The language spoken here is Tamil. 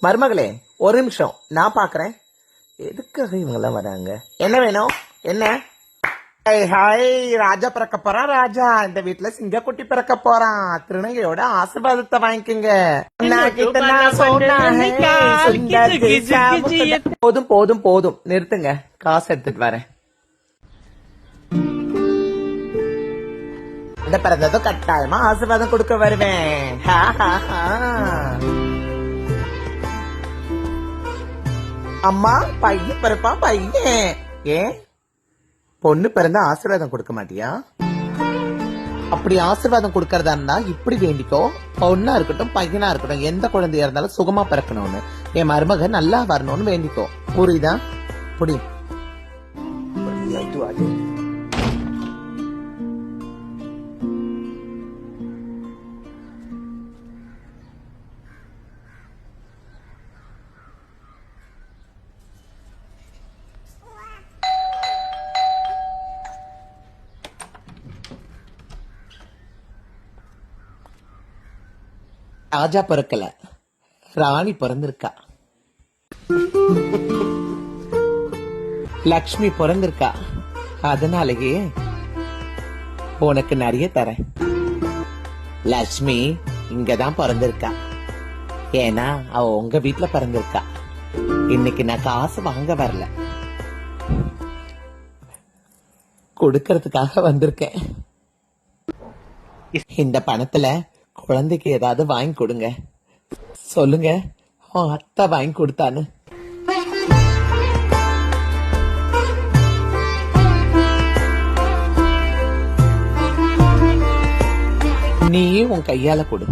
மருமகளே ஒரு நிமிஷம் நான் பாக்குறேன். எதுக்காக இவங்க எல்லாம் வராங்க? என்ன வேணும்? என்ன? ஹாய், ராஜா பிறக்க போறான். ராஜா இந்த வீட்டுல சிங்கக்குட்டி பிறக்க போறான். திருநங்கையோட ஆசீர்வாதத்தை வாங்கிக்கோங்க. போதும் போதும் போதும், நிறுத்துங்க. காசு எடுத்துட்டு வரேன். இந்த பிறந்ததும் கட்டாயமா ஆசீர்வாதம் கொடுக்க வருவேன். அம்மா பையன் பிறப்பா பையன். ஏன் பொண்ணு பிறந்த ஆசீர்வாதம் கொடுக்க மாட்டியா? அப்படி ஆசீர்வாதம் கொடுக்கறதா இருந்தா இப்படி வேண்டிக்கோ. பொண்ணா இருக்கட்டும் பையனா இருக்கட்டும், எந்த குழந்தையா இருந்தாலும் சுகமா பிறக்கணும்னு, என் மருமக நல்லா வரணும்னு வேண்டிக்கோ. புரியுதா? புடி. ராஜா பிறக்கல, ராணி பிறந்திருக்கா. லக்ஷ்மி பிறந்திருக்கா. அதனாலேயே உனக்கு நிறைய தரேன். லக்ஷ்மி இங்கதான் பிறந்திருக்கா. ஏன்னா அவ உங்க வீட்டுல பிறந்திருக்கா. இன்னைக்கு நான் காசு வாங்க வரல, கொடுக்கறதுக்காக வந்திருக்கேன். இந்த பணத்துல குழந்தைக்கு ஏதாவது வாங்கி கொடுங்க. சொல்லுங்க, அத்தை வாங்கி கொடுத்தான்னு. நீ உன் கையால கொடு.